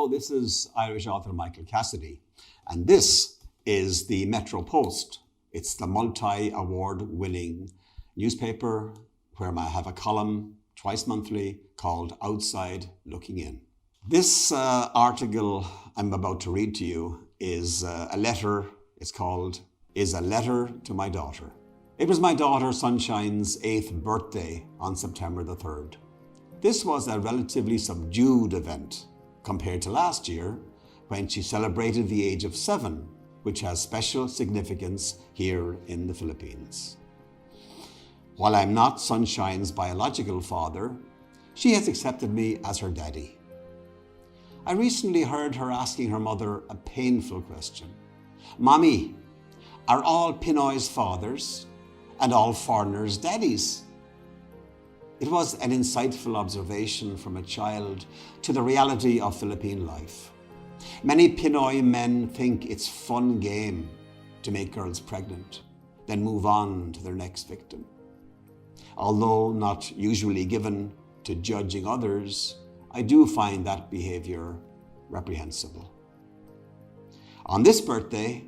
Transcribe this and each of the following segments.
Hello, this is Irish author Michael Cassidy, and this is the Metro Post. It's the multi-award-winning newspaper where I have a column twice monthly called Outside Looking In. This article I'm about to read to you is a letter. It's called Is a Letter to My Daughter. It was my daughter Sunshine's 8th birthday on September the 3rd. This was a relatively subdued event compared to last year when she celebrated the age of 7, which has special significance here in the Philippines. While I'm not Sunshine's biological father, she has accepted me as her daddy. I recently heard her asking her mother a painful question. Mommy, are all Pinoys fathers and all foreigners daddies? It was an insightful observation from a child to the reality of Philippine life. Many Pinoy men think it's fun game to make girls pregnant, then move on to their next victim. Although not usually given to judging others, I do find that behavior reprehensible. On this birthday,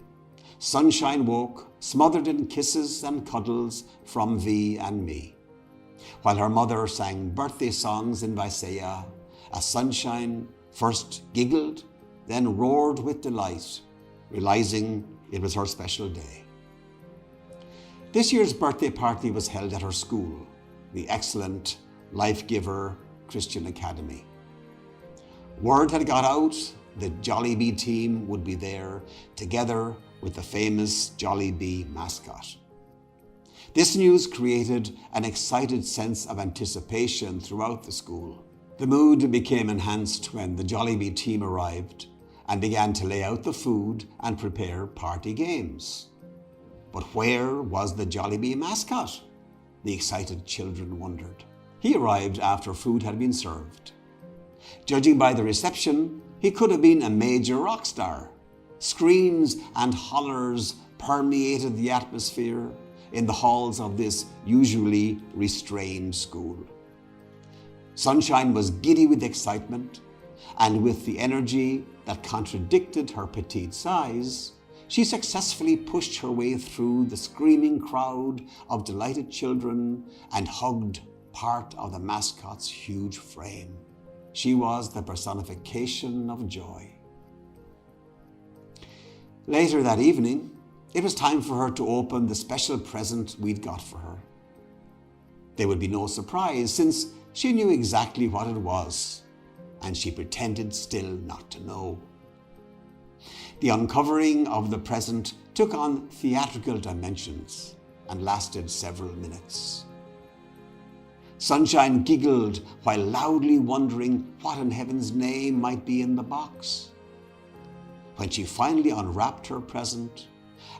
Sunshine woke smothered in kisses and cuddles from V and me, while her mother sang birthday songs in Visaya, as Sunshine first giggled, then roared with delight, realizing it was her special day. This year's birthday party was held at her school, the excellent Life Giver Christian Academy. Word had got out that Jollibee team would be there together with the famous Jollibee mascot. This news created an excited sense of anticipation throughout the school. The mood became enhanced when the Jollibee team arrived and began to lay out the food and prepare party games. But where was the Jollibee mascot? The excited children wondered. He arrived after food had been served. Judging by the reception, he could have been a major rock star. Screams and hollers permeated the atmosphere in the halls of this usually restrained school. Sunshine was giddy with excitement, and with the energy that contradicted her petite size, she successfully pushed her way through the screaming crowd of delighted children and hugged part of the mascot's huge frame. She was the personification of joy. Later that evening, it was time for her to open the special present we'd got for her. There would be no surprise since she knew exactly what it was, and she pretended still not to know. The uncovering of the present took on theatrical dimensions and lasted several minutes. Sunshine giggled while loudly wondering what in heaven's name might be in the box. When she finally unwrapped her present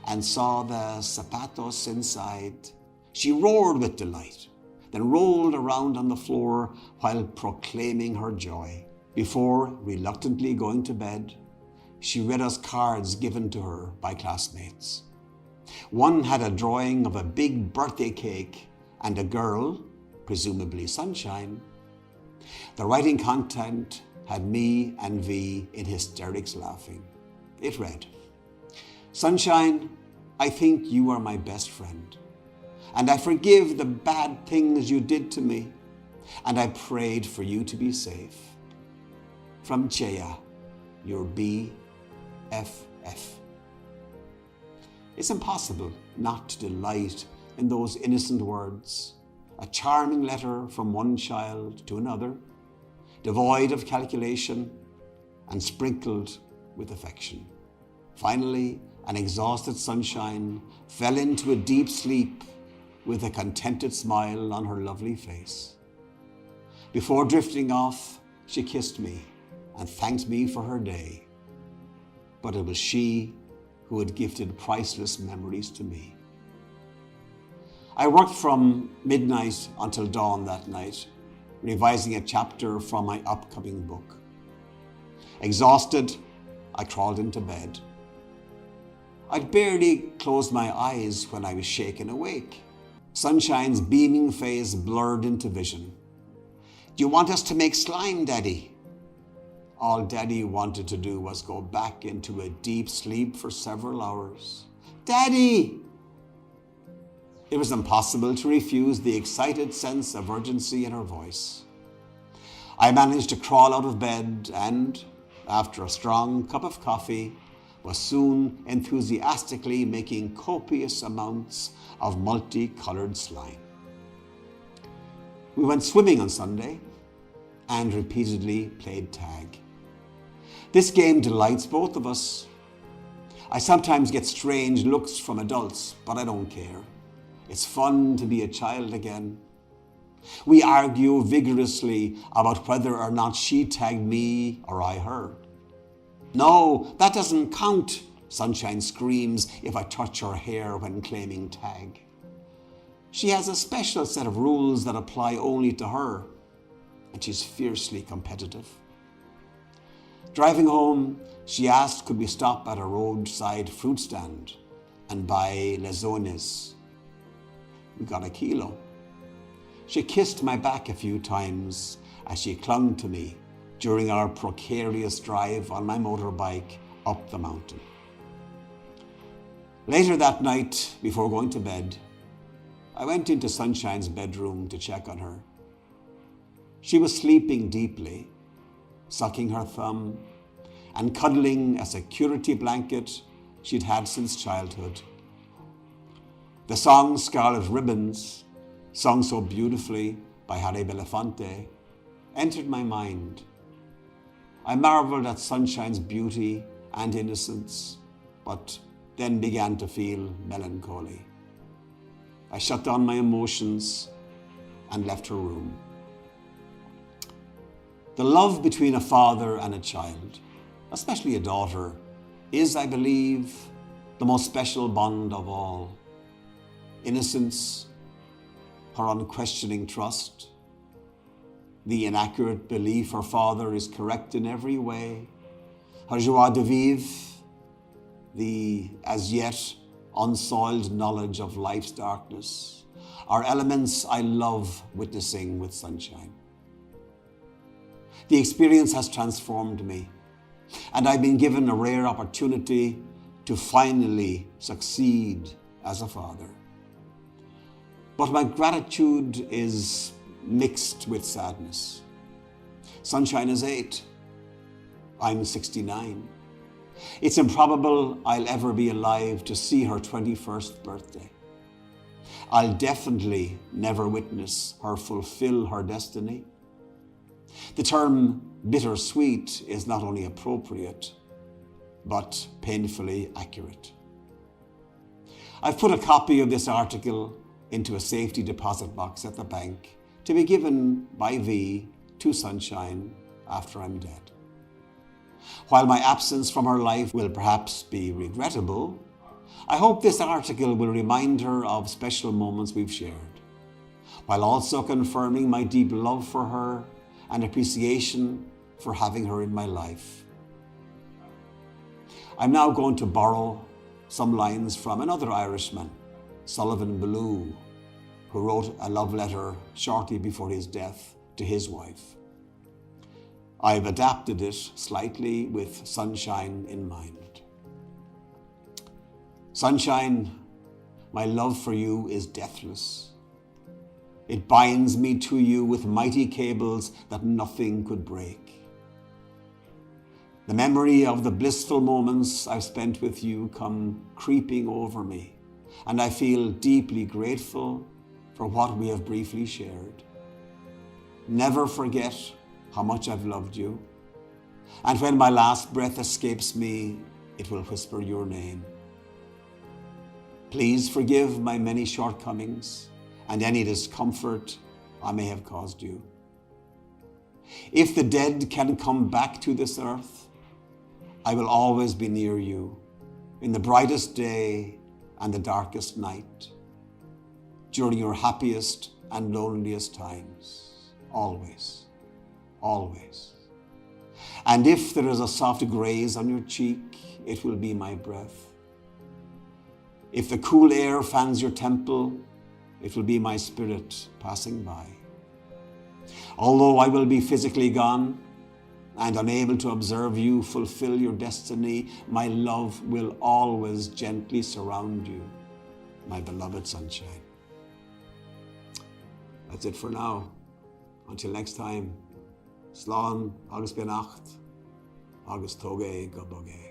and saw the zapatos inside, she roared with delight, then rolled around on the floor while proclaiming her joy. Before reluctantly going to bed, she read us cards given to her by classmates. One had a drawing of a big birthday cake and a girl, presumably Sunshine. The writing content had me and V in hysterics laughing. It read, Sunshine, I think you are my best friend, and I forgive the bad things you did to me, and I prayed for you to be safe. From Chea, your BFF. It's impossible not to delight in those innocent words, a charming letter from one child to another, devoid of calculation and sprinkled with affection. Finally, an exhausted Sunshine fell into a deep sleep with a contented smile on her lovely face. Before drifting off, she kissed me and thanked me for her day. But it was she who had gifted priceless memories to me. I worked from midnight until dawn that night, revising a chapter from my upcoming book. Exhausted, I crawled into bed. I'd barely closed my eyes when I was shaken awake. Sunshine's beaming face blurred into vision. Do you want us to make slime, Daddy? All Daddy wanted to do was go back into a deep sleep for several hours. Daddy! It was impossible to refuse the excited sense of urgency in her voice. I managed to crawl out of bed and, after a strong cup of coffee, was soon enthusiastically making copious amounts of multicolored slime. We went swimming on Sunday and repeatedly played tag. This game delights both of us. I sometimes get strange looks from adults, but I don't care. It's fun to be a child again. We argue vigorously about whether or not she tagged me or I her. No, that doesn't count, Sunshine screams if I touch her hair when claiming tag. She has a special set of rules that apply only to her, and she's fiercely competitive. Driving home, she asked could we stop at a roadside fruit stand and buy lezones. We got a kilo. She kissed my back a few times as she clung to me during our precarious drive on my motorbike up the mountain. Later that night, before going to bed, I went into Sunshine's bedroom to check on her. She was sleeping deeply, sucking her thumb and cuddling a security blanket she'd had since childhood. The song Scarlet Ribbons, sung so beautifully by Harry Belafonte, entered my mind. I marveled at Sunshine's beauty and innocence, but then began to feel melancholy. I shut down my emotions and left her room. The love between a father and a child, especially a daughter, is, I believe, the most special bond of all. Innocence, her unquestioning trust, the inaccurate belief her father is correct in every way, her joie de vivre, the as yet unsoiled knowledge of life's darkness, are elements I love witnessing with Sunshine. The experience has transformed me, and I've been given a rare opportunity to finally succeed as a father. But my gratitude is mixed with sadness. Sunshine is 8. I'm 69. It's improbable I'll ever be alive to see her 21st birthday. I'll definitely never witness her fulfill her destiny. The term bittersweet is not only appropriate, but painfully accurate. I've put a copy of this article into a safety deposit box at the bank to be given by V to Sunshine after I'm dead. While my absence from her life will perhaps be regrettable, I hope this article will remind her of special moments we've shared, while also confirming my deep love for her and appreciation for having her in my life. I'm now going to borrow some lines from another Irishman, Sullivan Ballou, who wrote a love letter shortly before his death to his wife. I've adapted it slightly with Sunshine in mind. Sunshine, my love for you is deathless. It binds me to you with mighty cables that nothing could break. The memory of the blissful moments I've spent with you come creeping over me, and I feel deeply grateful for what we have briefly shared. Never forget how much I've loved you, and when my last breath escapes me, it will whisper your name. Please forgive my many shortcomings and any discomfort I may have caused you. If the dead can come back to this earth, I will always be near you in the brightest day and the darkest night, during your happiest and loneliest times, always, always. And if there is a soft graze on your cheek, it will be my breath. If the cool air fans your temple, it will be my spirit passing by. Although I will be physically gone, and unable to observe you fulfill your destiny, my love will always gently surround you, my beloved sunshine. That's it for now. Until next time, Slán agus beannacht, agus tógé go bogé.